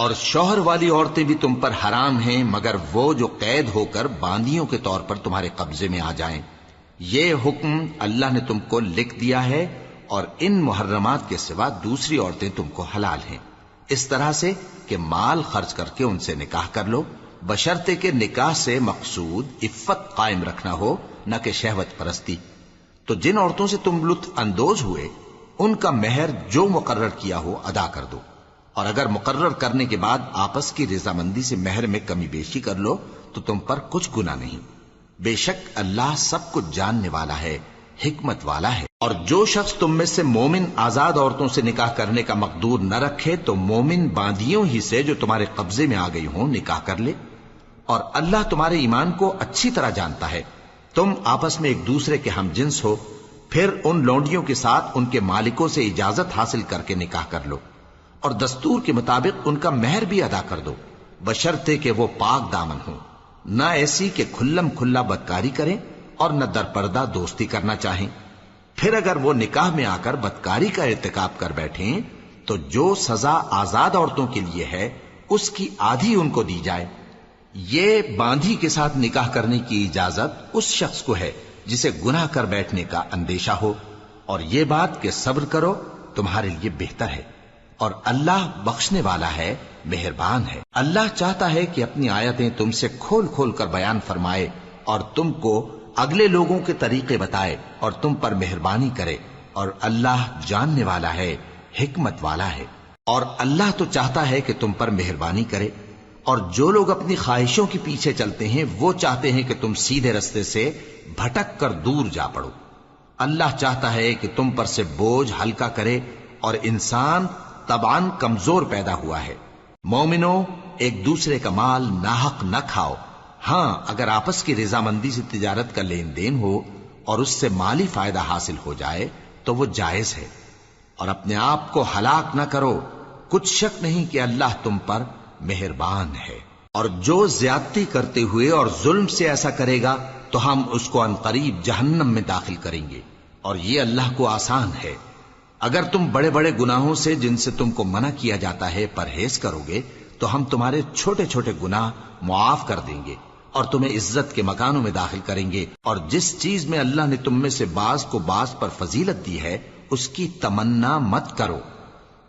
اور شوہر والی عورتیں بھی تم پر حرام ہیں مگر وہ جو قید ہو کر باندیوں کے طور پر تمہارے قبضے میں آ جائیں۔ یہ حکم اللہ نے تم کو لکھ دیا ہے، اور ان محرمات کے سوا دوسری عورتیں تم کو حلال ہیں، اس طرح سے کہ مال خرچ کر کے ان سے نکاح کر لو، بشرطے کہ نکاح سے مقصود عفت قائم رکھنا ہو، نہ کہ شہوت پرستی۔ تو جن عورتوں سے تم لطف اندوز ہوئے ان کا مہر جو مقرر کیا ہو ادا کر دو، اور اگر مقرر کرنے کے بعد آپس کی رضامندی سے مہر میں کمی بیشی کر لو تو تم پر کچھ گناہ نہیں۔ بے شک اللہ سب کچھ جاننے والا ہے، حکمت والا ہے۔ اور جو شخص تم میں سے مومن آزاد عورتوں سے نکاح کرنے کا مقدور نہ رکھے تو مومن باندیوں ہی سے جو تمہارے قبضے میں آ گئی ہوں نکاح کر لے، اور اللہ تمہارے ایمان کو اچھی طرح جانتا ہے۔ تم آپس میں ایک دوسرے کے ہم جنس ہو، پھر ان لونڈیوں کے ساتھ ان کے مالکوں سے اجازت حاصل کر کے نکاح کر لو، اور دستور کے مطابق ان کا مہر بھی ادا کر دو، بشرطے کہ وہ پاک دامن ہوں، نہ ایسی کہ کھلم کھلا بدکاری کریں اور نہ درپردہ دوستی کرنا چاہیں۔ پھر اگر وہ نکاح میں آ کر بدکاری کا ارتکاب کر بیٹھیں تو جو سزا آزاد عورتوں کے لیے ہے اس کی آدھی ان کو دی جائے۔ یہ باندھی کے ساتھ نکاح کرنے کی اجازت اس شخص کو ہے جسے گناہ کر بیٹھنے کا اندیشہ ہو، اور یہ بات کہ صبر کرو تمہارے لیے بہتر ہے، اور اللہ بخشنے والا ہے، مہربان ہے۔ اللہ چاہتا ہے کہ اپنی آیتیں تم سے کھول کھول کر بیان فرمائے اور تم کو اگلے لوگوں کے طریقے بتائے اور تم پر مہربانی کرے، اور اللہ جاننے والا ہے، حکمت والا ہے۔ اور اللہ تو چاہتا ہے کہ تم پر مہربانی کرے، اور جو لوگ اپنی خواہشوں کے پیچھے چلتے ہیں وہ چاہتے ہیں کہ تم سیدھے رستے سے بھٹک کر دور جا پڑو۔ اللہ چاہتا ہے کہ تم پر سے بوجھ ہلکا کرے، اور انسان طبعاً کمزور پیدا ہوا ہے۔ مومنوں، ایک دوسرے کا مال ناحق نہ کھاؤ، ہاں اگر آپس کی رضامندی سے تجارت کا لین دین ہو اور اس سے مالی فائدہ حاصل ہو جائے تو وہ جائز ہے، اور اپنے آپ کو ہلاک نہ کرو، کچھ شک نہیں کہ اللہ تم پر مہربان ہے۔ اور جو زیادتی کرتے ہوئے اور ظلم سے ایسا کرے گا تو ہم اس کو عنقریب جہنم میں داخل کریں گے، اور یہ اللہ کو آسان ہے۔ اگر تم بڑے بڑے گناہوں سے جن سے تم کو منع کیا جاتا ہے پرہیز کرو گے تو ہم تمہارے چھوٹے چھوٹے گناہ معاف کر دیں گے اور تمہیں عزت کے مکانوں میں داخل کریں گے۔ اور جس چیز میں اللہ نے تم میں سے بعض کو بعض پر فضیلت دی ہے اس کی تمنا مت کرو۔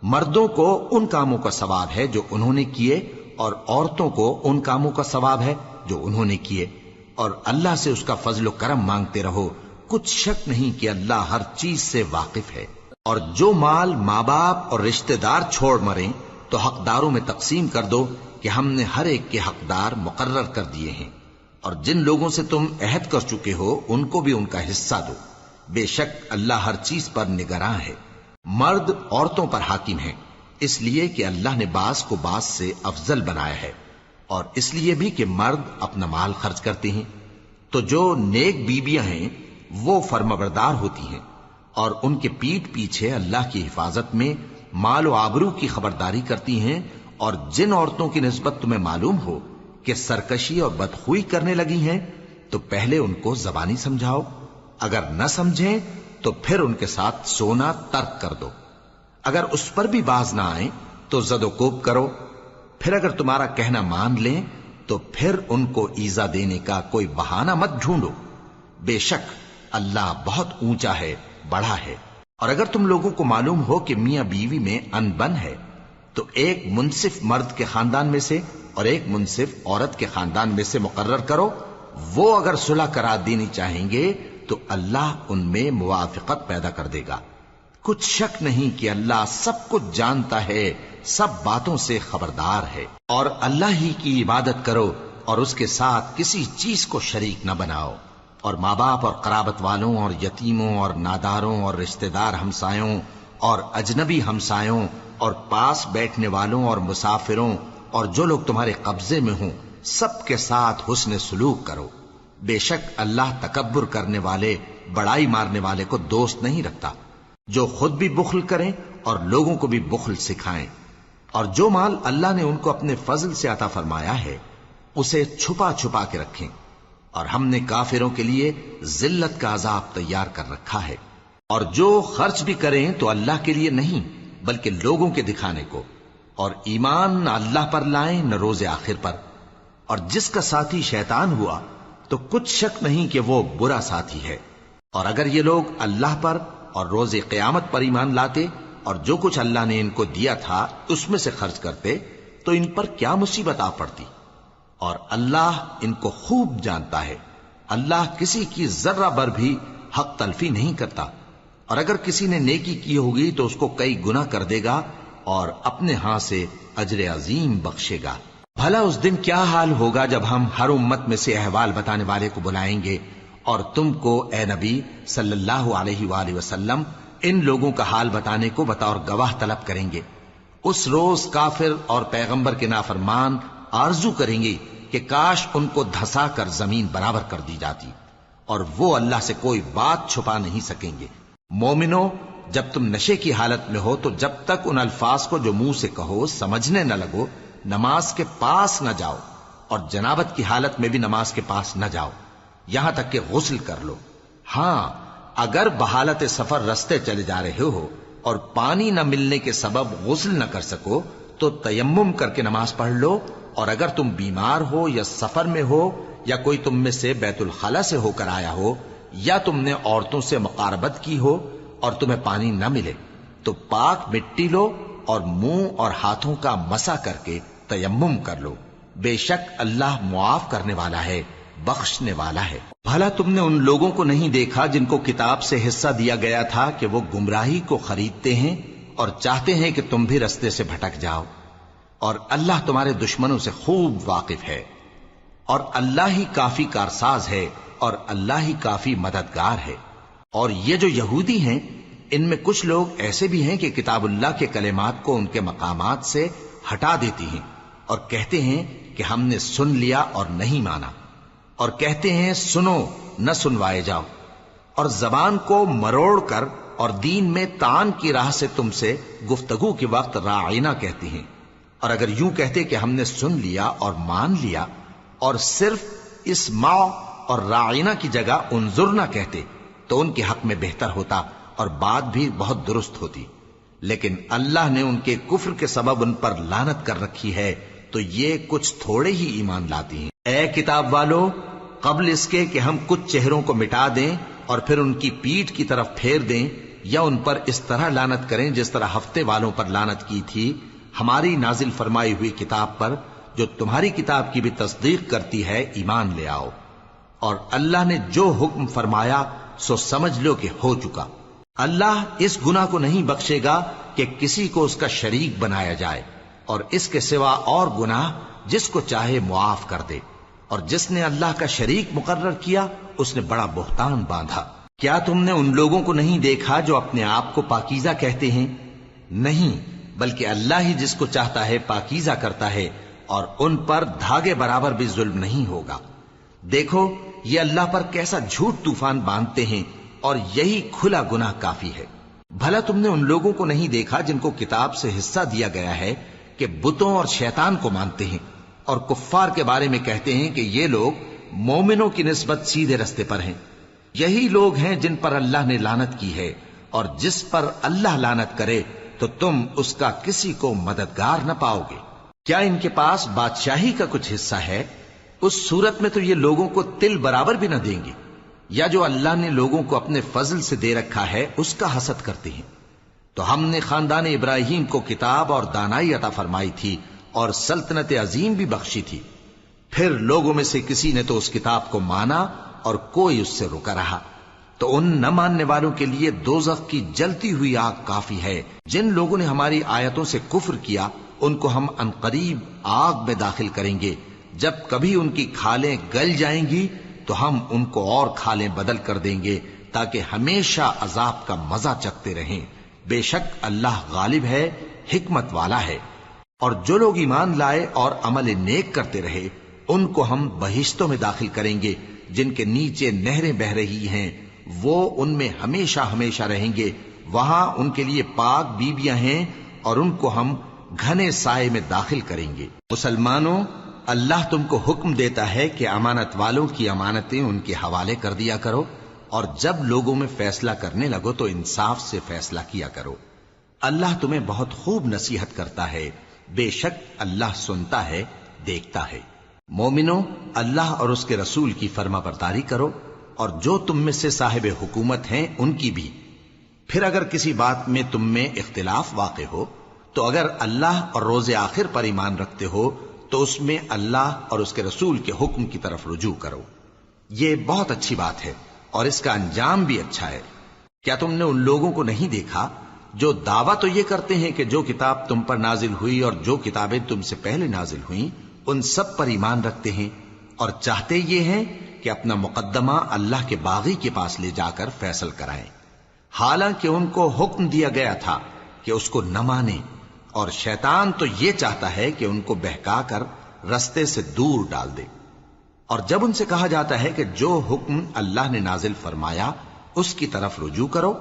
مردوں کو ان کاموں کا ثواب ہے جو انہوں نے کیے، اور عورتوں کو ان کاموں کا ثواب ہے جو انہوں نے کیے، اور اللہ سے اس کا فضل و کرم مانگتے رہو، کچھ شک نہیں کہ اللہ ہر چیز سے واقف ہے۔ اور جو مال ماں باپ اور رشتہ دار چھوڑ مریں تو حقداروں میں تقسیم کر دو کہ ہم نے ہر ایک کے حقدار مقرر کر دیے ہیں، اور جن لوگوں سے تم عہد کر چکے ہو ان کو بھی ان کا حصہ دو، بے شک اللہ ہر چیز پر نگراں ہے۔ مرد عورتوں پر حاکم ہیں، اس لیے کہ اللہ نے بعض کو بعض سے افضل بنایا ہے، اور اس لیے بھی کہ مرد اپنا مال خرچ کرتے ہیں، تو جو نیک بیویاں ہیں وہ فرمانبردار ہوتی ہیں، اور ان کے پیٹھ پیچھے اللہ کی حفاظت میں مال و آبرو کی خبرداری کرتی ہیں۔ اور جن عورتوں کی نسبت تمہیں معلوم ہو کہ سرکشی اور بدخوئی کرنے لگی ہیں تو پہلے ان کو زبانی سمجھاؤ، اگر نہ سمجھیں تو پھر ان کے ساتھ سونا ترک کر دو، اگر اس پر بھی باز نہ آئیں تو زد و کوب کرو، پھر اگر تمہارا کہنا مان لیں تو پھر ان کو ایذا دینے کا کوئی بہانہ مت ڈھونڈو، بے شک اللہ بہت اونچا ہے، بڑا ہے۔ اور اگر تم لوگوں کو معلوم ہو کہ میاں بیوی میں ان بن ہے تو ایک منصف مرد کے خاندان میں سے اور ایک منصف عورت کے خاندان میں سے مقرر کرو، وہ اگر صلح کرا دینی چاہیں گے تو اللہ ان میں موافقت پیدا کر دے گا۔ کچھ شک نہیں کہ اللہ سب کچھ جانتا ہے، سب باتوں سے خبردار ہے۔ اور اللہ ہی کی عبادت کرو اور اس کے ساتھ کسی چیز کو شریک نہ بناؤ، اور ماں باپ اور قرابت والوں اور یتیموں اور ناداروں اور رشتہ دار ہمسایوں اور اجنبی ہمسایوں اور پاس بیٹھنے والوں اور مسافروں اور جو لوگ تمہارے قبضے میں ہوں سب کے ساتھ حسن سلوک کرو، بے شک اللہ تکبر کرنے والے، بڑائی مارنے والے کو دوست نہیں رکھتا۔ جو خود بھی بخل کریں اور لوگوں کو بھی بخل سکھائیں، اور جو مال اللہ نے ان کو اپنے فضل سے عطا فرمایا ہے اسے چھپا چھپا کے رکھیں، اور ہم نے کافروں کے لیے ذلت کا عذاب تیار کر رکھا ہے۔ اور جو خرچ بھی کریں تو اللہ کے لیے نہیں بلکہ لوگوں کے دکھانے کو، اور ایمان نہ اللہ پر لائیں نہ روز آخر پر، اور جس کا ساتھی شیطان ہوا تو کچھ شک نہیں کہ وہ برا ساتھی ہے۔ اور اگر یہ لوگ اللہ پر اور روز قیامت پر ایمان لاتے اور جو کچھ اللہ نے ان کو دیا تھا اس میں سے خرچ کرتے تو ان پر کیا مصیبت آ پڑتی، اور اللہ ان کو خوب جانتا ہے۔ اللہ کسی کی ذرہ بر بھی حق تلفی نہیں کرتا، اور اگر کسی نے نیکی کی ہوگی تو اس کو کئی گنا کر دے گا اور اپنے ہاں سے اجر عظیم بخشے گا۔ بھلا اس دن کیا حال ہوگا جب ہم ہر امت میں سے احوال بتانے والے کو بلائیں گے اور تم کو اے نبی صلی اللہ علیہ وآلہ وسلم ان لوگوں کا حال بتانے کو بطور گواہ طلب کریں گے۔ اس روز کافر اور پیغمبر کے نافرمان آرزو کریں گے کہ کاش ان کو دھسا کر زمین برابر کر دی جاتی، اور وہ اللہ سے کوئی بات چھپا نہیں سکیں گے۔ مومنو، جب تم نشے کی حالت میں ہو تو جب تک ان الفاظ کو جو منہ سے کہو سمجھنے نہ لگو نماز کے پاس نہ جاؤ، اور جنابت کی حالت میں بھی نماز کے پاس نہ جاؤ یہاں تک کہ غسل کر لو۔ ہاں، اگر بحالت سفر رستے چلے جا رہے ہو اور پانی نہ ملنے کے سبب غسل نہ کر سکو تو تیمم کر کے نماز پڑھ لو، اور اگر تم بیمار ہو یا سفر میں ہو یا کوئی تم میں سے بیت الخلا سے ہو کر آیا ہو یا تم نے عورتوں سے مقاربت کی ہو اور تمہیں پانی نہ ملے تو پاک مٹی لو اور منہ اور ہاتھوں کا مسح کر کے تیمم کر لو، بے شک اللہ معاف کرنے والا ہے، بخشنے والا ہے۔ بھلا تم نے ان لوگوں کو نہیں دیکھا جن کو کتاب سے حصہ دیا گیا تھا کہ وہ گمراہی کو خریدتے ہیں اور چاہتے ہیں کہ تم بھی رستے سے بھٹک جاؤ، اور اللہ تمہارے دشمنوں سے خوب واقف ہے، اور اللہ ہی کافی کارساز ہے، اور اللہ ہی کافی مددگار ہے۔ اور یہ جو یہودی ہیں ان میں کچھ لوگ ایسے بھی ہیں کہ کتاب اللہ کے کلمات کو ان کے مقامات سے ہٹا دیتی ہیں اور کہتے ہیں کہ ہم نے سن لیا اور نہیں مانا، اور کہتے ہیں سنو نہ سنوائے جاؤ، اور زبان کو مروڑ کر اور دین میں طعن کی راہ سے تم سے گفتگو کے وقت راعینا کہتی ہیں۔ اور اگر یوں کہتے کہ ہم نے سن لیا اور مان لیا اور صرف اسمع اور راعینا کی جگہ انظر نہ کہتے تو ان کے حق میں بہتر ہوتا اور بات بھی بہت درست ہوتی، لیکن اللہ نے ان کے کفر کے سبب ان پر لعنت کر رکھی ہے تو یہ کچھ تھوڑے ہی ایمان لاتی ہیں۔ اے کتاب والو، قبل اس کے کہ ہم کچھ چہروں کو مٹا دیں اور پھر ان کی پیٹھ کی طرف پھیر دیں یا ان پر اس طرح لعنت کریں جس طرح ہفتے والوں پر لعنت کی تھی، ہماری نازل فرمائی ہوئی کتاب پر جو تمہاری کتاب کی بھی تصدیق کرتی ہے ایمان لے آؤ، اور اللہ نے جو حکم فرمایا سو سمجھ لو کہ ہو چکا۔ اللہ اس گناہ کو نہیں بخشے گا کہ کسی کو اس کا شریک بنایا جائے، اور اس کے سوا اور گناہ جس کو چاہے معاف کر دے، اور جس نے اللہ کا شریک مقرر کیا اس نے بڑا بہتان باندھا۔ کیا تم نے ان لوگوں کو نہیں دیکھا جو اپنے آپ کو پاکیزہ کہتے ہیں؟ نہیں، بلکہ اللہ ہی جس کو چاہتا ہے پاکیزہ کرتا ہے، اور ان پر دھاگے برابر بھی ظلم نہیں ہوگا۔ دیکھو یہ اللہ پر کیسا جھوٹ طوفان باندھتے ہیں، اور یہی کھلا گناہ کافی ہے۔ بھلا تم نے ان لوگوں کو نہیں دیکھا جن کو کتاب سے حصہ دیا گیا ہے کہ بتوں اور شیطان کو مانتے ہیں، اور کفار کے بارے میں کہتے ہیں کہ یہ لوگ مومنوں کی نسبت سیدھے رستے پر ہیں۔ یہی لوگ ہیں جن پر اللہ نے لعنت کی ہے، اور جس پر اللہ لعنت کرے تو تم اس کا کسی کو مددگار نہ پاؤ گے۔ کیا ان کے پاس بادشاہی کا کچھ حصہ ہے؟ اس صورت میں تو یہ لوگوں کو تل برابر بھی نہ دیں گے، یا جو اللہ نے لوگوں کو اپنے فضل سے دے رکھا ہے اس کا حسد کرتے ہیں۔ تو ہم نے خاندان ابراہیم کو کتاب اور دانائی عطا فرمائی تھی اور سلطنت عظیم بھی بخشی تھی، پھر لوگوں میں سے کسی نے تو اس کتاب کو مانا اور کوئی اس سے رکا رہا، تو ان نہ ماننے والوں کے لیے دوزخ کی جلتی ہوئی آگ کافی ہے۔ جن لوگوں نے ہماری آیتوں سے کفر کیا ان کو ہم عنقریب آگ میں داخل کریں گے، جب کبھی ان کی کھالیں گل جائیں گی تو ہم ان کو اور کھالیں بدل کر دیں گے تاکہ ہمیشہ عذاب کا مزہ چکھتے رہیں۔ بے شک اللہ غالب ہے، حکمت والا ہے۔ اور جو لوگ ایمان لائے اور عمل نیک کرتے رہے ان کو ہم بہشتوں میں داخل کریں گے جن کے نیچے نہریں بہ رہی ہیں، وہ ان میں ہمیشہ ہمیشہ رہیں گے، وہاں ان کے لیے پاک بیویاں ہیں اور ان کو ہم گھنے سائے میں داخل کریں گے۔ مسلمانوں، اللہ تم کو حکم دیتا ہے کہ امانت والوں کی امانتیں ان کے حوالے کر دیا کرو، اور جب لوگوں میں فیصلہ کرنے لگو تو انصاف سے فیصلہ کیا کرو۔ اللہ تمہیں بہت خوب نصیحت کرتا ہے، بے شک اللہ سنتا ہے، دیکھتا ہے۔ مومنو، اللہ اور اس کے رسول کی فرما برداری کرو، اور جو تم میں سے صاحب حکومت ہیں ان کی بھی۔ پھر اگر کسی بات میں تم میں اختلاف واقع ہو تو اگر اللہ اور روز آخر پر ایمان رکھتے ہو تو اس میں اللہ اور اس کے رسول کے حکم کی طرف رجوع کرو۔ یہ بہت اچھی بات ہے اور اس کا انجام بھی اچھا ہے۔ کیا تم نے ان لوگوں کو نہیں دیکھا جو دعویٰ تو یہ کرتے ہیں کہ جو کتاب تم پر نازل ہوئی اور جو کتابیں تم سے پہلے نازل ہوئیں ان سب پر ایمان رکھتے ہیں، اور چاہتے یہ ہیں کہ اپنا مقدمہ اللہ کے باغی کے پاس لے جا کر فیصل کرائیں، حالانکہ ان کو حکم دیا گیا تھا کہ اس کو نہ مانیں، اور شیطان تو یہ چاہتا ہے کہ ان کو بہکا کر رستے سے دور ڈال دے۔ اور جب ان سے کہا جاتا ہے کہ جو حکم اللہ نے نازل فرمایا اس کی طرف رجوع کرو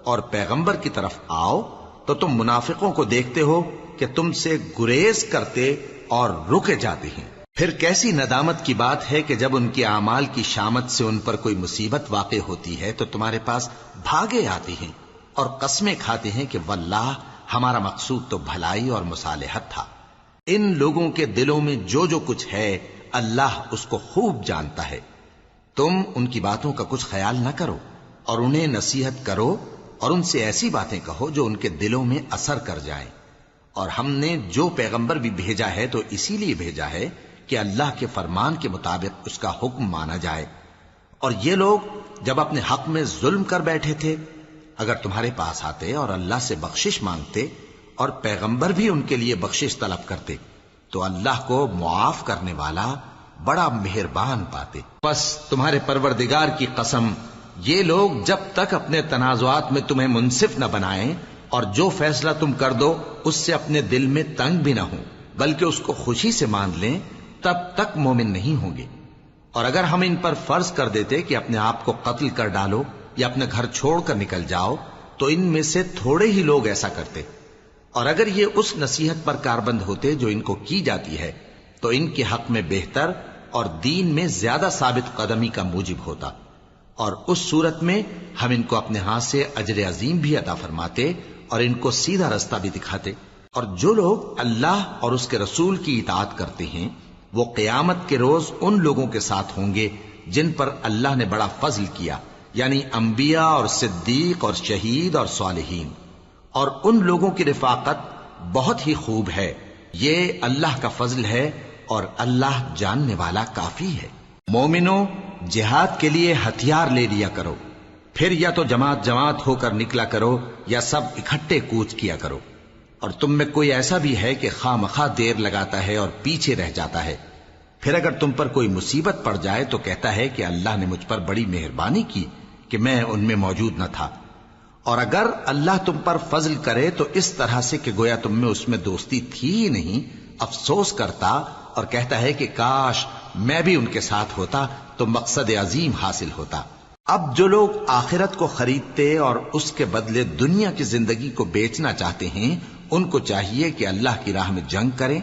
اور پیغمبر کی طرف آؤ، تو تم منافقوں کو دیکھتے ہو کہ تم سے گریز کرتے اور رکے جاتے ہیں۔ پھر کیسی ندامت کی بات ہے کہ جب ان کے اعمال کی شامت سے ان پر کوئی مصیبت واقع ہوتی ہے تو تمہارے پاس بھاگے آتے ہیں اور قسمیں کھاتے ہیں کہ واللہ ہمارا مقصود تو بھلائی اور مصالحت تھا۔ ان لوگوں کے دلوں میں جو جو کچھ ہے اللہ اس کو خوب جانتا ہے۔ تم ان کی باتوں کا کچھ خیال نہ کرو اور انہیں نصیحت کرو اور ان سے ایسی باتیں کہو جو ان کے دلوں میں اثر کر جائیں۔ اور ہم نے جو پیغمبر بھی بھیجا ہے تو اسی لیے بھیجا ہے کہ اللہ کے فرمان کے مطابق اس کا حکم مانا جائے۔ اور یہ لوگ جب اپنے حق میں ظلم کر بیٹھے تھے، اگر تمہارے پاس آتے اور اللہ سے بخشش مانگتے اور پیغمبر بھی ان کے لیے بخشش طلب کرتے تو اللہ کو معاف کرنے والا بڑا مہربان پاتے۔ بس تمہارے پروردگار کی قسم، یہ لوگ جب تک اپنے تنازعات میں تمہیں منصف نہ بنائیں اور جو فیصلہ تم کر دو اس سے اپنے دل میں تنگ بھی نہ ہوں بلکہ اس کو خوشی سے مان لیں، تب تک مومن نہیں ہوں گے۔ اور اگر ہم ان پر فرض کر دیتے کہ اپنے آپ کو قتل کر ڈالو یا اپنا گھر چھوڑ کر نکل جاؤ تو ان میں سے تھوڑے ہی لوگ ایسا کرتے، اور اگر یہ اس نصیحت پر کاربند ہوتے جو ان کو کی جاتی ہے تو ان کے حق میں بہتر اور دین میں زیادہ ثابت قدمی کا موجب ہوتا، اور اس صورت میں ہم ان کو اپنے ہاتھ سے اجر عظیم بھی عطا فرماتے اور ان کو سیدھا رستہ بھی دکھاتے۔ اور جو لوگ اللہ اور اس کے رسول کی اطاعت کرتے ہیں وہ قیامت کے روز ان لوگوں کے ساتھ ہوں گے جن پر اللہ نے بڑا فضل کیا، یعنی انبیاء اور صدیق اور شہید اور صالحین، اور ان لوگوں کی رفاقت بہت ہی خوب ہے۔ یہ اللہ کا فضل ہے اور اللہ جاننے والا کافی ہے۔ مومنو، جہاد کے لیے ہتھیار لے لیا کرو، پھر یا تو جماعت جماعت ہو کر نکلا کرو یا سب اکٹھے کوچ کیا کرو۔ اور تم میں کوئی ایسا بھی ہے کہ خواہ مخواہ دیر لگاتا ہے اور پیچھے رہ جاتا ہے، پھر اگر تم پر کوئی مصیبت پڑ جائے تو کہتا ہے کہ اللہ نے مجھ پر بڑی مہربانی کی کہ میں ان میں موجود نہ تھا۔ اور اگر اللہ تم پر فضل کرے تو اس طرح سے کہ گویا تم میں اس میں دوستی تھی ہی نہیں، افسوس کرتا اور کہتا ہے کہ کاش میں بھی ان کے ساتھ ہوتا تو مقصد عظیم حاصل ہوتا۔ اب جو لوگ آخرت کو خریدتے اور اس کے بدلے دنیا کی زندگی کو بیچنا چاہتے ہیں ان کو چاہیے کہ اللہ کی راہ میں جنگ کریں،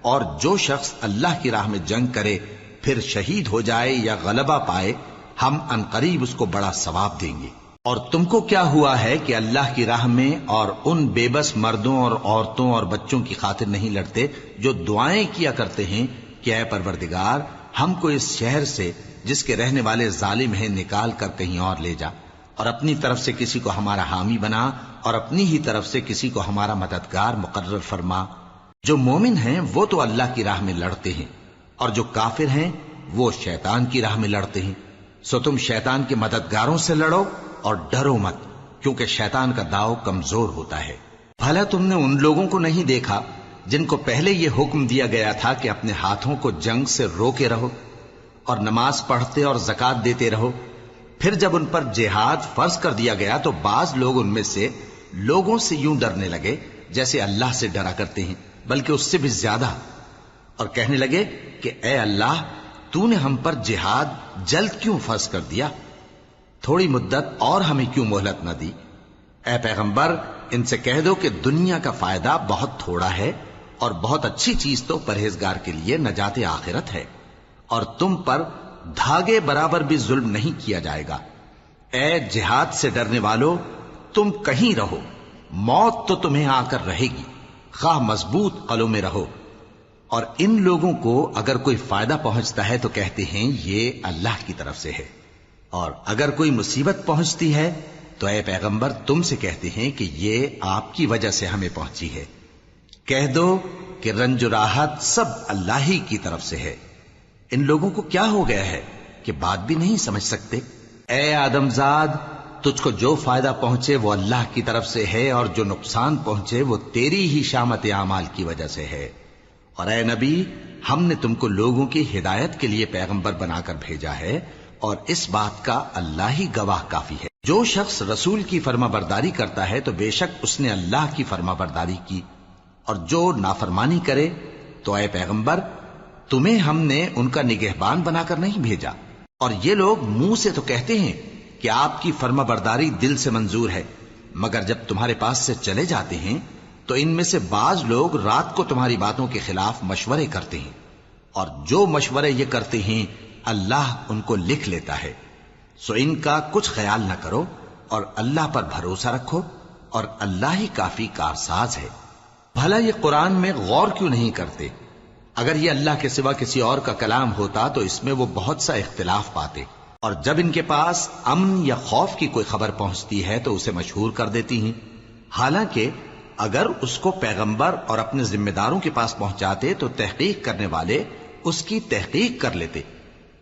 اور جو شخص اللہ کی راہ میں جنگ کرے پھر شہید ہو جائے یا غلبہ پائے ہم عنقریب اس کو بڑا ثواب دیں گے۔ اور تم کو کیا ہوا ہے کہ اللہ کی راہ میں اور ان بے بس مردوں اور عورتوں اور بچوں کی خاطر نہیں لڑتے جو دعائیں کیا کرتے ہیں کہ اے پروردگار ہم کو اس شہر سے جس کے رہنے والے ظالم ہیں نکال کر کہیں اور لے جا، اور اپنی طرف سے کسی کو ہمارا حامی بنا اور اپنی ہی طرف سے کسی کو ہمارا مددگار مقرر فرما۔ جو مومن ہیں وہ تو اللہ کی راہ میں لڑتے ہیں، اور جو کافر ہیں وہ شیطان کی راہ میں لڑتے ہیں، سو تم شیطان کے مددگاروں سے لڑو اور ڈرو مت، کیونکہ شیطان کا داؤ کمزور ہوتا ہے۔ بھلا تم نے ان لوگوں کو نہیں دیکھا جن کو پہلے یہ حکم دیا گیا تھا کہ اپنے ہاتھوں کو جنگ سے روکے رہو اور نماز پڑھتے اور زکوٰۃ دیتے رہو، پھر جب ان پر جہاد فرض کر دیا گیا تو بعض لوگ ان میں سے لوگوں سے یوں ڈرنے لگے جیسے اللہ سے ڈرا کرتے ہیں، بلکہ اس سے بھی زیادہ، اور کہنے لگے کہ اے اللہ تو نے ہم پر جہاد جلد کیوں فرض کر دیا؟ تھوڑی مدت اور ہمیں کیوں مہلت نہ دی؟ اے پیغمبر ان سے کہہ دو کہ دنیا کا فائدہ بہت تھوڑا ہے اور بہت اچھی چیز تو پرہیزگار کے لیے نجات آخرت ہے، اور تم پر دھاگے برابر بھی ظلم نہیں کیا جائے گا۔ اے جہاد سے ڈرنے والو، تم کہیں رہو، موت تو تمہیں آ کر رہے گی، خواہ مضبوط قلعوں میں رہو۔ اور ان لوگوں کو اگر کوئی فائدہ پہنچتا ہے تو کہتے ہیں یہ اللہ کی طرف سے ہے، اور اگر کوئی مصیبت پہنچتی ہے تو اے پیغمبر تم سے کہتے ہیں کہ یہ آپ کی وجہ سے ہمیں پہنچی ہے۔ کہہ دو کہ رنج و راحت سب اللہ ہی کی طرف سے ہے۔ ان لوگوں کو کیا ہو گیا ہے کہ بات بھی نہیں سمجھ سکتے؟ اے آدم زاد، تجھ کو جو فائدہ پہنچے وہ اللہ کی طرف سے ہے، اور جو نقصان پہنچے وہ تیری ہی شامت اعمال کی وجہ سے ہے۔ اور اے نبی، ہم نے تم کو لوگوں کی ہدایت کے لیے پیغمبر بنا کر بھیجا ہے، اور اس بات کا اللہ ہی گواہ کافی ہے۔ جو شخص رسول کی فرما برداری کرتا ہے تو بے شک اس نے اللہ کی فرما برداری کی، اور جو نافرمانی کرے تو اے پیغمبر تمہیں ہم نے ان کا نگہبان بنا کر نہیں بھیجا۔ اور یہ لوگ منہ سے تو کہتے ہیں کہ آپ کی فرما برداری دل سے منظور ہے، مگر جب تمہارے پاس سے چلے جاتے ہیں تو ان میں سے بعض لوگ رات کو تمہاری باتوں کے خلاف مشورے کرتے ہیں، اور جو مشورے یہ کرتے ہیں اللہ ان کو لکھ لیتا ہے۔ سو ان کا کچھ خیال نہ کرو اور اللہ پر بھروسہ رکھو، اور اللہ ہی کافی کارساز ہے۔ بھلا یہ قرآن میں غور کیوں نہیں کرتے؟ اگر یہ اللہ کے سوا کسی اور کا کلام ہوتا تو اس میں وہ بہت سا اختلاف پاتے، اور جب ان کے پاس امن یا خوف کی کوئی خبر پہنچتی ہے تو اسے مشہور کر دیتی ہیں، حالانکہ اگر اس کو پیغمبر اور اپنے ذمہ داروں کے پاس پہنچاتے تو تحقیق کرنے والے اس کی تحقیق کر لیتے،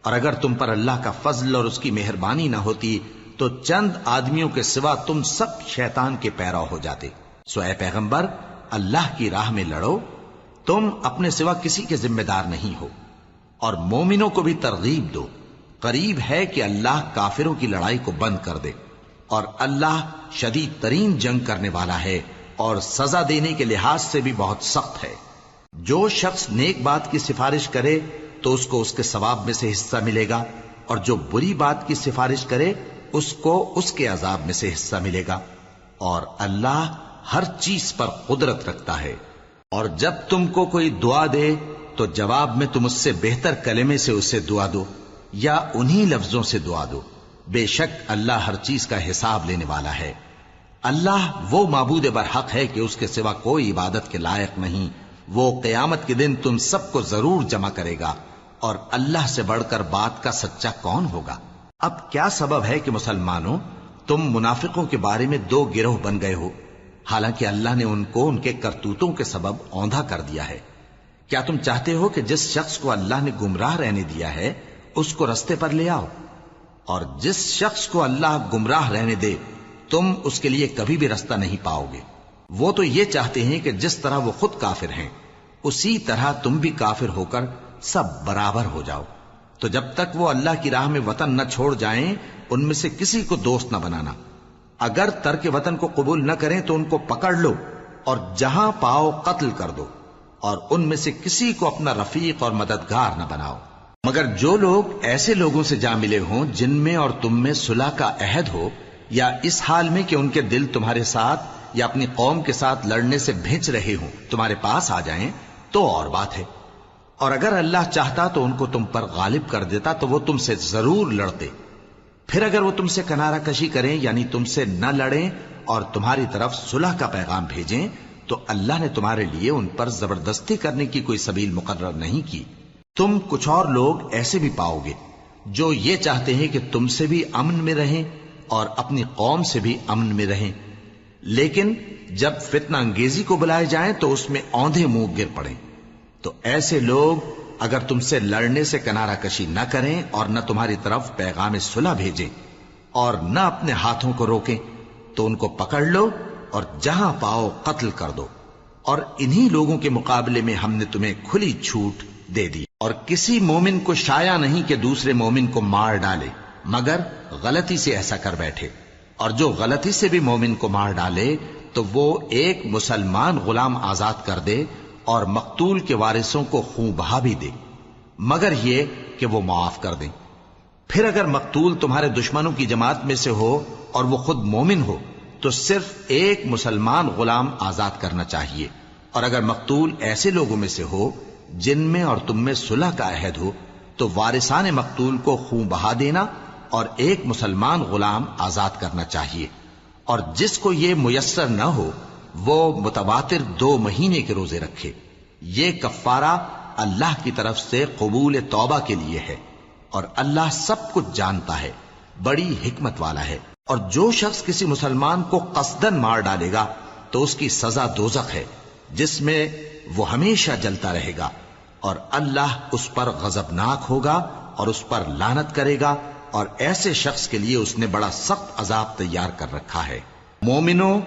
اور اگر تم پر اللہ کا فضل اور اس کی مہربانی نہ ہوتی تو چند آدمیوں کے سوا تم سب شیطان کے پیرو ہو جاتے۔ سو اے پیغمبر اللہ کی راہ میں لڑو، تم اپنے سوا کسی کے ذمہ دار نہیں ہو، اور مومنوں کو بھی ترغیب دو۔ قریب ہے کہ اللہ کافروں کی لڑائی کو بند کر دے، اور اللہ شدید ترین جنگ کرنے والا ہے اور سزا دینے کے لحاظ سے بھی بہت سخت ہے۔ جو شخص نیک بات کی سفارش کرے تو اس کو اس کے ثواب میں سے حصہ ملے گا، اور جو بری بات کی سفارش کرے اس کو اس کے عذاب میں سے حصہ ملے گا، اور اللہ ہر چیز پر قدرت رکھتا ہے۔ اور جب تم کو کوئی دعا دے تو جواب میں تم اس سے بہتر کلمے سے اسے دعا دو، یا انہی لفظوں سے دعا دو، بے شک اللہ ہر چیز کا حساب لینے والا ہے۔ اللہ وہ معبود برحق ہے کہ اس کے سوا کوئی عبادت کے لائق نہیں۔ وہ قیامت کے دن تم سب کو ضرور جمع کرے گا، اور اللہ سے بڑھ کر بات کا سچا کون ہوگا؟ اب کیا سبب ہے کہ مسلمانوں تم منافقوں کے بارے میں دو گروہ بن گئے ہو، حالانکہ اللہ نے ان کو ان کے کرتوتوں کے سبب اوندھا کر دیا ہے؟ کیا تم چاہتے ہو کہ جس شخص کو اللہ نے گمراہ رہنے دیا ہے اس کو رستے پر لے آؤ، اور جس شخص کو اللہ گمراہ رہنے دے تم اس کے لیے کبھی بھی رستہ نہیں پاؤ گے؟ وہ تو یہ چاہتے ہیں کہ جس طرح وہ خود کافر ہیں اسی طرح تم بھی کافر ہو کر سب برابر ہو جاؤ۔ تو جب تک وہ اللہ کی راہ میں وطن نہ چھوڑ جائیں ان میں سے کسی کو دوست نہ بنانا۔ اگر ترک وطن کو قبول نہ کریں تو ان کو پکڑ لو اور جہاں پاؤ قتل کر دو، اور ان میں سے کسی کو اپنا رفیق اور مددگار نہ بناؤ، مگر جو لوگ ایسے لوگوں سے جا ملے ہوں جن میں اور تم میں صلح کا عہد ہو، یا اس حال میں کہ ان کے دل تمہارے ساتھ یا اپنی قوم کے ساتھ لڑنے سے بھنچ رہے ہوں تمہارے پاس آ جائیں تو اور بات ہے، اور اگر اللہ چاہتا تو ان کو تم پر غالب کر دیتا تو وہ تم سے ضرور لڑتے۔ پھر اگر وہ تم سے کنارہ کشی کریں یعنی تم سے نہ لڑیں اور تمہاری طرف صلح کا پیغام بھیجیں تو اللہ نے تمہارے لیے ان پر زبردستی کرنے کی کوئی سبیل مقرر نہیں کی۔ تم کچھ اور لوگ ایسے بھی پاؤ گے جو یہ چاہتے ہیں کہ تم سے بھی امن میں رہیں اور اپنی قوم سے بھی امن میں رہیں، لیکن جب فتنہ انگیزی کو بلائے جائیں تو اس میں اوندھے منہ گر پڑیں۔ تو ایسے لوگ اگر تم سے لڑنے سے کنارہ کشی نہ کریں اور نہ تمہاری طرف پیغام صلح بھیجیں اور نہ اپنے ہاتھوں کو روکیں تو ان کو پکڑ لو اور جہاں پاؤ قتل کر دو، اور انہی لوگوں کے مقابلے میں ہم نے تمہیں کھلی چھوٹ دے دی۔ اور کسی مومن کو شایع نہیں کہ دوسرے مومن کو مار ڈالے مگر غلطی سے ایسا کر بیٹھے، اور جو غلطی سے بھی مومن کو مار ڈالے تو وہ ایک مسلمان غلام آزاد کر دے اور مقتول کے وارثوں کو خون بہا بھی دے، مگر یہ کہ وہ معاف کر دیں۔ پھر اگر مقتول تمہارے دشمنوں کی جماعت میں سے ہو اور وہ خود مومن ہو تو صرف ایک مسلمان غلام آزاد کرنا چاہیے، اور اگر مقتول ایسے لوگوں میں سے ہو جن میں اور تم میں صلح کا عہد ہو تو وارثان مقتول کو خون بہا دینا اور ایک مسلمان غلام آزاد کرنا چاہیے، اور جس کو یہ میسر نہ ہو وہ متواتر 2 مہینے کے روزے رکھے. یہ کفارہ اللہ کی طرف سے قبول توبہ کے لیے ہے، اور اللہ سب کچھ جانتا ہے، بڑی حکمت والا ہے. اور جو شخص کسی مسلمان کو قصدن مار ڈالے گا تو اس کی سزا دوزخ ہے، جس میں وہ ہمیشہ جلتا رہے گا، اور اللہ اس پر غضبناک ہوگا اور اس پر لعنت کرے گا، اور ایسے شخص کے لیے اس نے بڑا سخت عذاب تیار کر رکھا ہے. مومنو،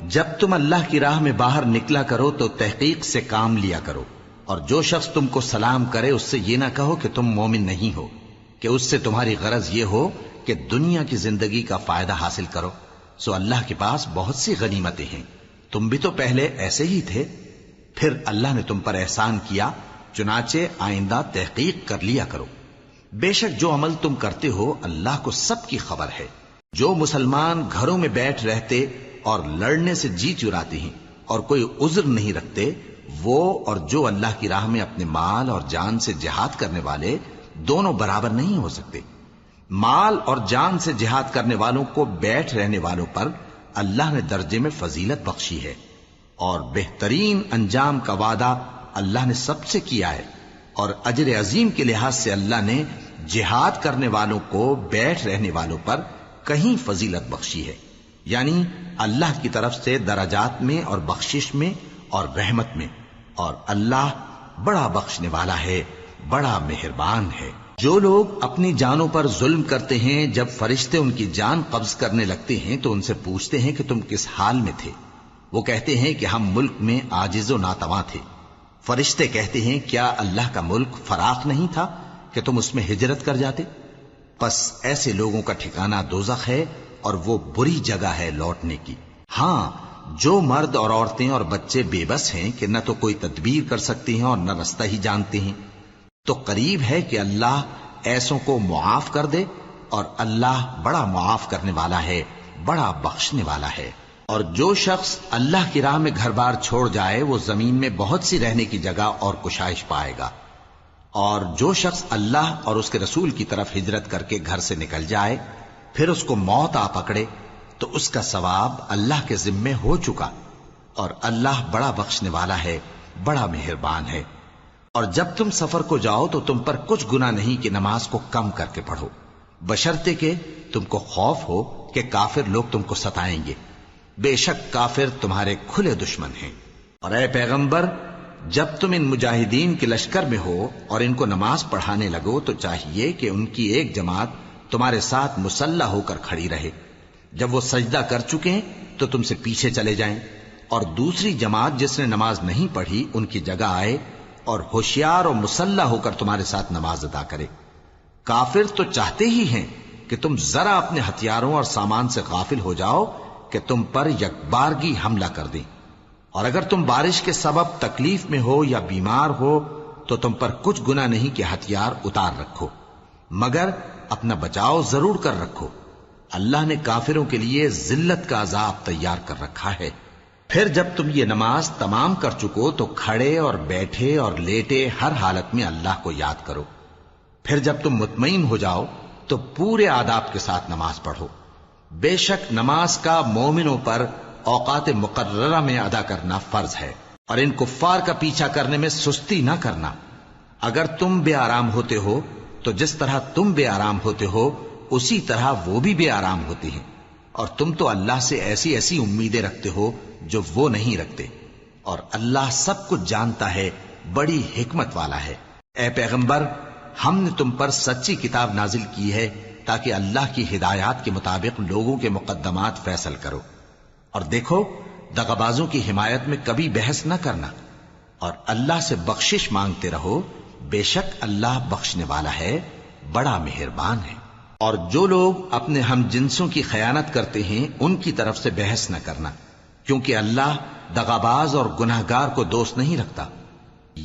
جب تم اللہ کی راہ میں باہر نکلا کرو تو تحقیق سے کام لیا کرو، اور جو شخص تم کو سلام کرے اس سے یہ نہ کہو کہ تم مومن نہیں ہو، کہ اس سے تمہاری غرض یہ ہو کہ دنیا کی زندگی کا فائدہ حاصل کرو. سو اللہ کے پاس بہت سی غنیمتیں ہیں، تم بھی تو پہلے ایسے ہی تھے، پھر اللہ نے تم پر احسان کیا، چنانچہ آئندہ تحقیق کر لیا کرو. بے شک جو عمل تم کرتے ہو اللہ کو سب کی خبر ہے. جو مسلمان گھروں میں بیٹھ رہتے اور لڑنے سے جی چراتے ہیں اور کوئی عذر نہیں رکھتے، وہ اور جو اللہ کی راہ میں اپنے مال اور جان سے جہاد کرنے والے دونوں برابر نہیں ہو سکتے. مال اور جان سے جہاد کرنے والوں کو بیٹھ رہنے والوں پر اللہ نے درجے میں فضیلت بخشی ہے، اور بہترین انجام کا وعدہ اللہ نے سب سے کیا ہے. اور اجر عظیم کے لحاظ سے اللہ نے جہاد کرنے والوں کو بیٹھ رہنے والوں پر کہیں فضیلت بخشی ہے، یعنی اللہ کی طرف سے درجات میں اور بخشش میں اور رحمت میں. اور اللہ بڑا بخشنے والا ہے، بڑا مہربان ہے. جو لوگ اپنی جانوں پر ظلم کرتے ہیں، جب فرشتے ان کی جان قبض کرنے لگتے ہیں تو ان سے پوچھتے ہیں کہ تم کس حال میں تھے؟ وہ کہتے ہیں کہ ہم ملک میں عاجز و ناتواں تھے. فرشتے کہتے ہیں کیا اللہ کا ملک فراخ نہیں تھا کہ تم اس میں ہجرت کر جاتے؟ پس ایسے لوگوں کا ٹھکانہ دوزخ ہے، اور وہ بری جگہ ہے لوٹنے کی. ہاں، جو مرد اور عورتیں اور بچے بے بس ہیں کہ نہ تو کوئی تدبیر کر سکتے ہیں اور نہ رستہ ہی جانتے ہیں، تو قریب ہے کہ اللہ ایسوں کو معاف کر دے، اور اللہ بڑا معاف کرنے والا ہے، بڑا بخشنے والا ہے. اور جو شخص اللہ کی راہ میں گھر بار چھوڑ جائے وہ زمین میں بہت سی رہنے کی جگہ اور کشائش پائے گا. اور جو شخص اللہ اور اس کے رسول کی طرف ہجرت کر کے گھر سے نکل جائے پھر اس کو موت آ پکڑے تو اس کا ثواب اللہ کے ذمے ہو چکا، اور اللہ بڑا بخشنے والا ہے، بڑا مہربان ہے. اور جب تم سفر کو جاؤ تو تم پر کچھ گناہ نہیں کہ نماز کو کم کر کے پڑھو، بشرطے کہ تم کو خوف ہو کہ کافر لوگ تم کو ستائیں گے. بے شک کافر تمہارے کھلے دشمن ہیں. اور اے پیغمبر، جب تم ان مجاہدین کے لشکر میں ہو اور ان کو نماز پڑھانے لگو تو چاہیے کہ ان کی ایک جماعت تمہارے ساتھ مسلح ہو کر کھڑی رہے. جب وہ سجدہ کر چکے ہیں تو تم سے پیچھے چلے جائیں، اور دوسری جماعت جس نے نماز نہیں پڑھی ان کی جگہ آئے اور ہوشیار اور مسلح ہو کر تمہارے ساتھ نماز ادا کرے. کافر تو چاہتے ہی ہیں کہ تم ذرا اپنے ہتھیاروں اور سامان سے غافل ہو جاؤ کہ تم پر یکبارگی حملہ کر دیں. اور اگر تم بارش کے سبب تکلیف میں ہو یا بیمار ہو تو تم پر کچھ گناہ نہیں کہ ہتھیار اتار رکھو، مگر اپنا بچاؤ ضرور کر رکھو. اللہ نے کافروں کے لیے ذلت کا عذاب تیار کر رکھا ہے. پھر جب تم یہ نماز تمام کر چکو تو کھڑے اور بیٹھے اور لیٹے ہر حالت میں اللہ کو یاد کرو. پھر جب تم مطمئن ہو جاؤ تو پورے آداب کے ساتھ نماز پڑھو. بے شک نماز کا مومنوں پر اوقات مقررہ میں ادا کرنا فرض ہے، اور ان کفار کا پیچھا کرنے میں سستی نہ کرنا. اگر تم بے آرام ہوتے ہو تو جس طرح تم بے آرام ہوتے ہو اسی طرح وہ بھی بے آرام ہوتے ہیں، اور تم تو اللہ سے ایسی ایسی امیدیں رکھتے ہو جو وہ نہیں رکھتے، اور اللہ سب کچھ جانتا ہے، بڑی حکمت والا ہے. اے پیغمبر، ہم نے تم پر سچی کتاب نازل کی ہے تاکہ اللہ کی ہدایات کے مطابق لوگوں کے مقدمات فیصل کرو. اور دیکھو، دغابازوں کی حمایت میں کبھی بحث نہ کرنا، اور اللہ سے بخشش مانگتے رہو. بے شک اللہ بخشنے والا ہے، بڑا مہربان ہے. اور جو لوگ اپنے ہم جنسوں کی خیانت کرتے ہیں ان کی طرف سے بحث نہ کرنا، کیونکہ اللہ دغاباز اور گناہگار کو دوست نہیں رکھتا.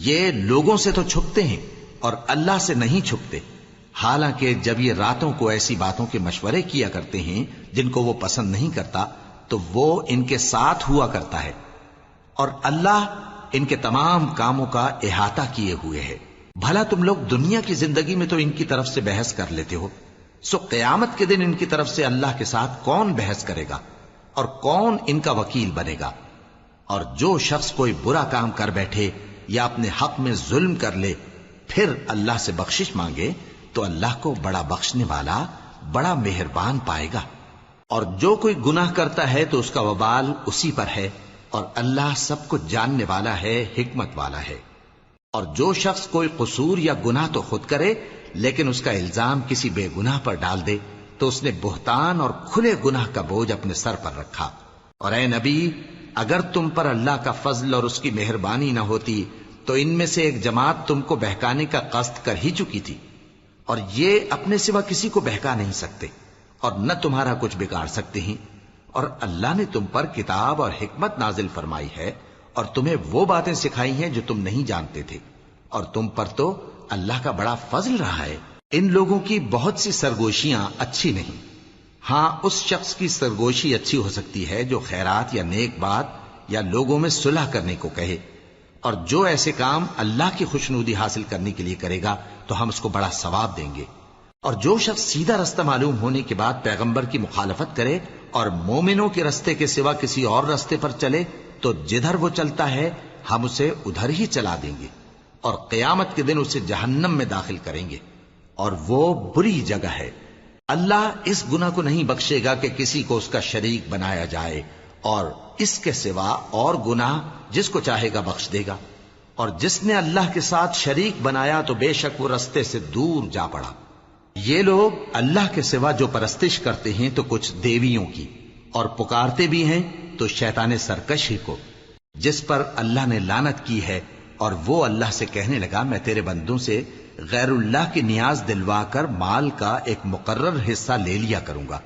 یہ لوگوں سے تو چھپتے ہیں اور اللہ سے نہیں چھپتے، حالانکہ جب یہ راتوں کو ایسی باتوں کے مشورے کیا کرتے ہیں جن کو وہ پسند نہیں کرتا تو وہ ان کے ساتھ ہوا کرتا ہے، اور اللہ ان کے تمام کاموں کا احاطہ کیے ہوئے ہے. بھلا تم لوگ دنیا کی زندگی میں تو ان کی طرف سے بحث کر لیتے ہو، سو قیامت کے دن ان کی طرف سے اللہ کے ساتھ کون بحث کرے گا اور کون ان کا وکیل بنے گا؟ اور جو شخص کوئی برا کام کر بیٹھے یا اپنے حق میں ظلم کر لے پھر اللہ سے بخشش مانگے تو اللہ کو بڑا بخشنے والا بڑا مہربان پائے گا. اور جو کوئی گناہ کرتا ہے تو اس کا وبال اسی پر ہے، اور اللہ سب کچھ جاننے والا ہے، حکمت والا ہے. اور جو شخص کوئی قصور یا گناہ تو خود کرے لیکن اس کا الزام کسی بے گناہ پر ڈال دے تو اس نے بہتان اور کھلے گناہ کا بوجھ اپنے سر پر رکھا. اور اے نبی، اگر تم پر اللہ کا فضل اور اس کی مہربانی نہ ہوتی تو ان میں سے ایک جماعت تم کو بہکانے کا قصد کر ہی چکی تھی، اور یہ اپنے سوا کسی کو بہکا نہیں سکتے اور نہ تمہارا کچھ بگاڑ سکتے ہیں. اور اللہ نے تم پر کتاب اور حکمت نازل فرمائی ہے اور تمہیں وہ باتیں سکھائی ہیں جو تم نہیں جانتے تھے، اور تم پر تو اللہ کا بڑا فضل رہا ہے. ان لوگوں کی بہت سی سرگوشیاں اچھی نہیں. ہاں، اس شخص کی سرگوشی اچھی ہو سکتی ہے جو خیرات یا نیک بات یا لوگوں میں صلح کرنے کو کہے، اور جو ایسے کام اللہ کی خوشنودی حاصل کرنے کے لیے کرے گا تو ہم اس کو بڑا ثواب دیں گے. اور جو شخص سیدھا رستہ معلوم ہونے کے بعد پیغمبر کی مخالفت کرے اور مومنوں کے رستے کے سوا کسی اور رستے پر چلے تو جدھر وہ چلتا ہے ہم اسے ادھر ہی چلا دیں گے، اور قیامت کے دن اسے جہنم میں داخل کریں گے، اور وہ بری جگہ ہے. اللہ اس گناہ کو نہیں بخشے گا کہ کسی کو اس کا شریک بنایا جائے، اور اس کے سوا اور گناہ جس کو چاہے گا بخش دے گا. اور جس نے اللہ کے ساتھ شریک بنایا تو بے شک وہ رستے سے دور جا پڑا. یہ لوگ اللہ کے سوا جو پرستش کرتے ہیں تو کچھ دیویوں کی، اور پکارتے بھی ہیں تو شیطان سرکشی کو جس پر اللہ نے لعنت کی ہے. اور وہ اللہ سے کہنے لگا میں تیرے بندوں سے غیر اللہ کی نیاز دلوا کر مال کا ایک مقرر حصہ لے لیا کروں گا،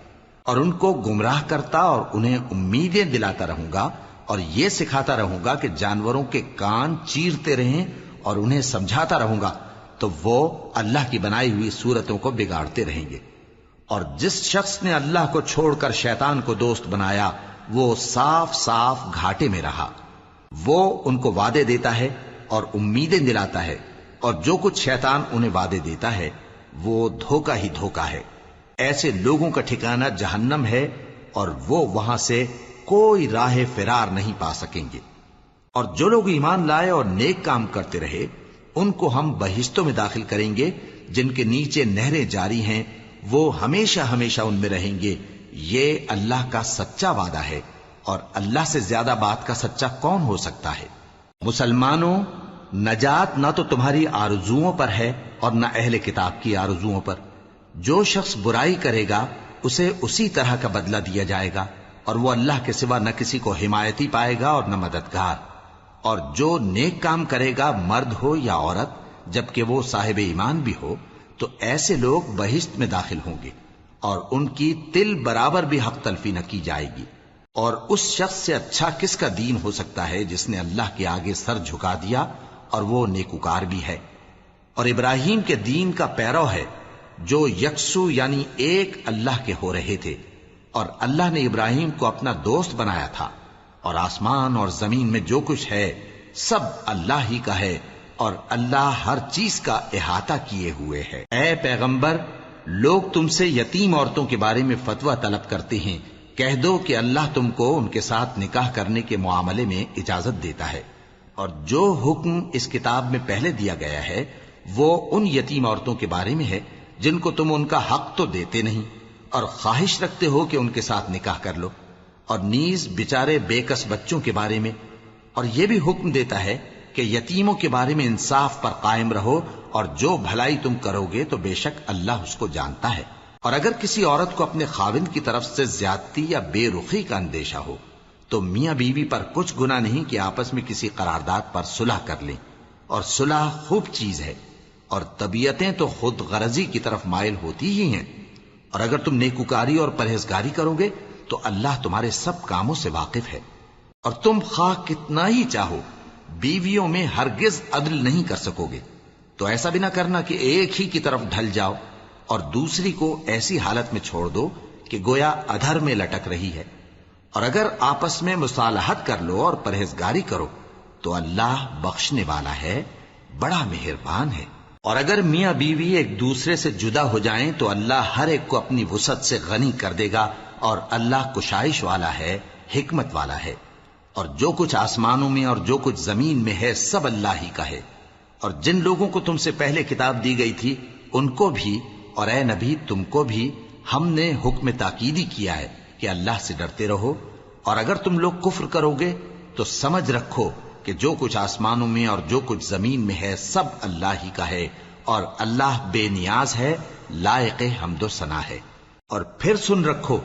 اور ان کو گمراہ کرتا اور انہیں امیدیں دلاتا رہوں گا، اور یہ سکھاتا رہوں گا کہ جانوروں کے کان چیرتے رہیں، اور انہیں سمجھاتا رہوں گا تو وہ اللہ کی بنائی ہوئی صورتوں کو بگاڑتے رہیں گے. اور جس شخص نے اللہ کو چھوڑ کر شیطان کو دوست بنایا وہ صاف صاف گھاٹے میں رہا. وہ ان کو وعدے دیتا ہے اور امیدیں دلاتا ہے، اور جو کچھ شیطان انہیں وعدے دیتا ہے وہ دھوکہ ہی دھوکہ ہے. ایسے لوگوں کا ٹھکانہ جہنم ہے، اور وہ وہاں سے کوئی راہ فرار نہیں پا سکیں گے. اور جو لوگ ایمان لائے اور نیک کام کرتے رہے ان کو ہم بہشتوں میں داخل کریں گے جن کے نیچے نہریں جاری ہیں، وہ ہمیشہ ہمیشہ ان میں رہیں گے. یہ اللہ کا سچا وعدہ ہے، اور اللہ سے زیادہ بات کا سچا کون ہو سکتا ہے. مسلمانوں، نجات نہ تو تمہاری آرزوؤں پر ہے اور نہ اہل کتاب کی آرزوؤں پر. جو شخص برائی کرے گا اسے اسی طرح کا بدلہ دیا جائے گا، اور وہ اللہ کے سوا نہ کسی کو حمایتی پائے گا اور نہ مددگار. اور جو نیک کام کرے گا مرد ہو یا عورت جبکہ وہ صاحب ایمان بھی ہو تو ایسے لوگ بہشت میں داخل ہوں گے، اور ان کی تل برابر بھی حق تلفی نہ کی جائے گی. اور اس شخص سے اچھا کس کا دین ہو سکتا ہے جس نے اللہ کے آگے سر جھکا دیا اور وہ نیکوکار بھی ہے اور ابراہیم کے دین کا پیرو ہے جو یکسو یعنی ایک اللہ کے ہو رہے تھے. اور اللہ نے ابراہیم کو اپنا دوست بنایا تھا. اور آسمان اور زمین میں جو کچھ ہے سب اللہ ہی کا ہے، اور اللہ ہر چیز کا احاطہ کیے ہوئے ہے. اے پیغمبر، لوگ تم سے یتیم عورتوں کے بارے میں فتویٰ طلب کرتے ہیں. کہہ دو کہ اللہ تم کو ان کے ساتھ نکاح کرنے کے معاملے میں اجازت دیتا ہے، اور جو حکم اس کتاب میں پہلے دیا گیا ہے وہ ان یتیم عورتوں کے بارے میں ہے جن کو تم ان کا حق تو دیتے نہیں اور خواہش رکھتے ہو کہ ان کے ساتھ نکاح کر لو، اور نیز بیچارے بے کس بچوں کے بارے میں. اور یہ بھی حکم دیتا ہے کہ یتیموں کے بارے میں انصاف پر قائم رہو، اور جو بھلائی تم کرو گے تو بے شک اللہ اس کو جانتا ہے. اور اگر کسی عورت کو اپنے خاوند کی طرف سے زیادتی یا بے رخی کا اندیشہ ہو تو میاں بیوی پر کچھ گناہ نہیں کہ آپس میں کسی قرارداد پر صلح کر لیں، اور صلح خوب چیز ہے. اور طبیعتیں تو خود غرضی کی طرف مائل ہوتی ہی ہیں. اور اگر تم نیکوکاری اور پرہیزگاری کرو گے تو اللہ تمہارے سب کاموں سے واقف ہے. اور تم خواہ کتنا ہی چاہو بیویوں میں ہرگز عدل نہیں کر سکو گے، تو ایسا بھی نہ کرنا کہ ایک ہی کی طرف ڈھل جاؤ اور دوسری کو ایسی حالت میں چھوڑ دو کہ گویا ادھر میں لٹک رہی ہے. اور اگر آپس میں مصالحت کر لو اور پرہیزگاری کرو تو اللہ بخشنے والا ہے، بڑا مہربان ہے. اور اگر میاں بیوی ایک دوسرے سے جدا ہو جائیں تو اللہ ہر ایک کو اپنی وسعت سے غنی کر دے گا، اور اللہ کشائش والا ہے، حکمت والا ہے. اور جو کچھ آسمانوں میں اور جو کچھ زمین میں ہے سب اللہ ہی کا ہے۔ اور جن لوگوں کو تم سے پہلے کتاب دی گئی تھی ان کو بھی اور اے نبی تم کو بھی ہم نے حکم تاکیدی کیا ہے کہ اللہ سے ڈرتے رہو، اور اگر تم لوگ کفر کرو گے تو سمجھ رکھو کہ جو کچھ آسمانوں میں اور جو کچھ زمین میں ہے سب اللہ ہی کا ہے، اور اللہ بے نیاز ہے، لائق حمد و ثنا ہے۔ اور پھر سن رکھو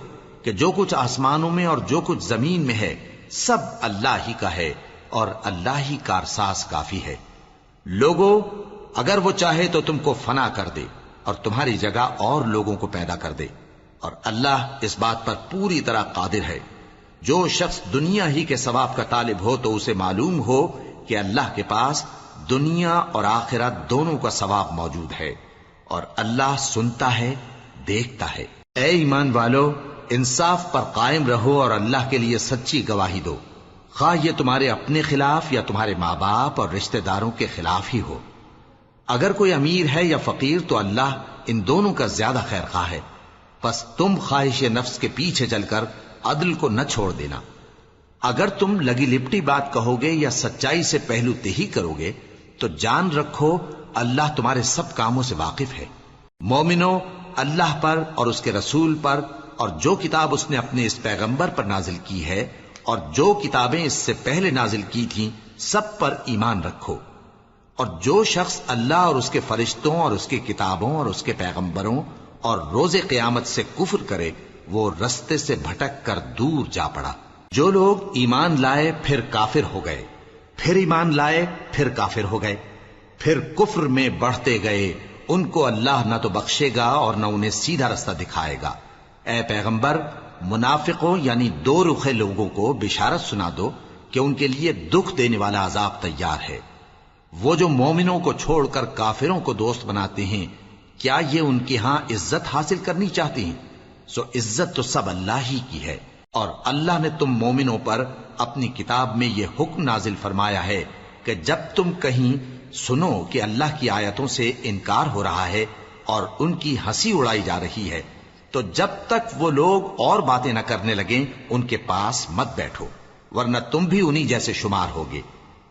کہ جو کچھ آسمانوں میں اور جو کچھ زمین میں ہے سب اللہ ہی کا ہے، اور اللہ ہی کارساز کافی ہے۔ لوگو اگر وہ چاہے تو تم کو فنا کر دے اور تمہاری جگہ اور لوگوں کو پیدا کر دے، اور اللہ اس بات پر پوری طرح قادر ہے۔ جو شخص دنیا ہی کے ثواب کا طالب ہو تو اسے معلوم ہو کہ اللہ کے پاس دنیا اور آخرت دونوں کا ثواب موجود ہے، اور اللہ سنتا ہے، دیکھتا ہے۔ اے ایمان والو، انصاف پر قائم رہو اور اللہ کے لیے سچی گواہی دو، خواہ یہ تمہارے اپنے خلاف یا تمہارے ماں باپ اور رشتہ داروں کے خلاف ہی ہو۔ اگر کوئی امیر ہے یا فقیر تو اللہ ان دونوں کا زیادہ خیر خواہ ہے، پس تم خواہش نفس کے پیچھے چل کر عدل کو نہ چھوڑ دینا۔ اگر تم لگی لپٹی بات کہو گے یا سچائی سے پہلو تہی کرو گے تو جان رکھو اللہ تمہارے سب کاموں سے واقف ہے۔ مومنو، اللہ پر اور اس کے رسول پر اور جو کتاب اس نے اپنے اس پیغمبر پر نازل کی ہے اور جو کتابیں اس سے پہلے نازل کی تھیں سب پر ایمان رکھو۔ اور جو شخص اللہ اور اس کے فرشتوں اور اس کی کتابوں اور اس کے پیغمبروں اور روز قیامت سے کفر کرے وہ رستے سے بھٹک کر دور جا پڑا۔ جو لوگ ایمان لائے پھر کافر ہو گئے، پھر ایمان لائے پھر کافر ہو گئے، پھر کفر میں بڑھتے گئے، ان کو اللہ نہ تو بخشے گا اور نہ انہیں سیدھا رستہ دکھائے گا۔ اے پیغمبر، منافقوں یعنی دو رخے لوگوں کو بشارت سنا دو کہ ان کے لیے دکھ دینے والا عذاب تیار ہے۔ وہ جو مومنوں کو چھوڑ کر کافروں کو دوست بناتے ہیں، کیا یہ ان کے ہاں عزت حاصل کرنی چاہتے ہیں؟ سو عزت تو سب اللہ ہی کی ہے۔ اور اللہ نے تم مومنوں پر اپنی کتاب میں یہ حکم نازل فرمایا ہے کہ جب تم کہیں سنو کہ اللہ کی آیتوں سے انکار ہو رہا ہے اور ان کی ہنسی اڑائی جا رہی ہے تو جب تک وہ لوگ اور باتیں نہ کرنے لگیں ان کے پاس مت بیٹھو، ورنہ تم بھی انہی جیسے شمار ہوگے۔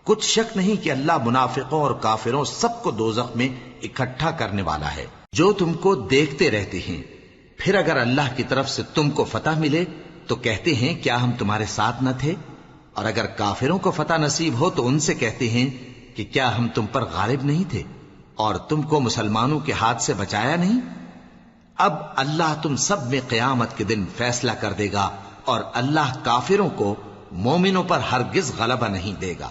کچھ شک نہیں کہ اللہ منافقوں اور کافروں سب کو دوزخ میں اکٹھا کرنے والا ہے۔ جو تم کو دیکھتے رہتے ہیں، پھر اگر اللہ کی طرف سے تم کو فتح ملے تو کہتے ہیں کیا ہم تمہارے ساتھ نہ تھے، اور اگر کافروں کو فتح نصیب ہو تو ان سے کہتے ہیں کہ کیا ہم تم پر غالب نہیں تھے اور تم کو مسلمانوں کے ہاتھ سے بچایا نہیں۔ اب اللہ تم سب میں قیامت کے دن فیصلہ کر دے گا، اور اللہ کافروں کو مومنوں پر ہرگز غلبہ نہیں دے گا۔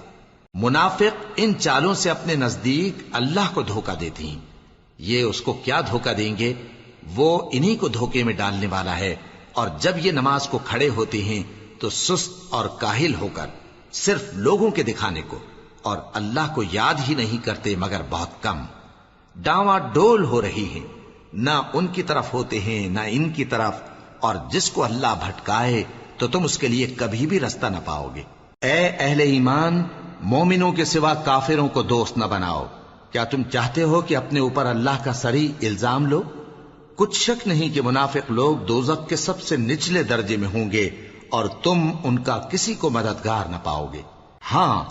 منافق ان چالوں سے اپنے نزدیک اللہ کو دھوکہ دیتے ہیں، یہ اس کو کیا دھوکہ دیں گے، وہ انہی کو دھوکے میں ڈالنے والا ہے۔ اور جب یہ نماز کو کھڑے ہوتے ہیں تو سست اور کاہل ہو کر صرف لوگوں کے دکھانے کو اور اللہ کو یاد ہی نہیں کرتے مگر بہت کم، ڈاواں ڈول ہو رہی ہیں، نہ ان کی طرف ہوتے ہیں نہ ان کی طرف، اور جس کو اللہ بھٹکائے تو تم اس کے لیے کبھی بھی رستہ نہ پاؤ گے۔ اے اہل ایمان، مومنوں کے سوا کافروں کو دوست نہ بناؤ۔ کیا تم چاہتے ہو کہ اپنے اوپر اللہ کا صریح الزام لو؟ کچھ شک نہیں کہ منافق لوگ دوزخ کے سب سے نچلے درجے میں ہوں گے اور تم ان کا کسی کو مددگار نہ پاؤ گے۔ ہاں،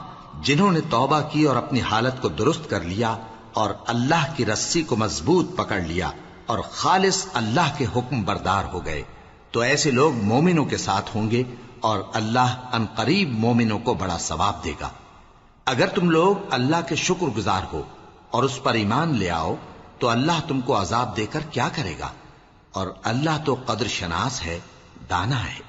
جنہوں نے توبہ کی اور اپنی حالت کو درست کر لیا اور اللہ کی رسی کو مضبوط پکڑ لیا اور خالص اللہ کے حکم بردار ہو گئے تو ایسے لوگ مومنوں کے ساتھ ہوں گے، اور اللہ ان قریب مومنوں کو بڑا ثواب دے گا۔ اگر تم لوگ اللہ کے شکر گزار ہو اور اس پر ایمان لے آؤ تو اللہ تم کو عذاب دے کر کیا کرے گا، اور اللہ تو قدر شناس ہے، دانا ہے۔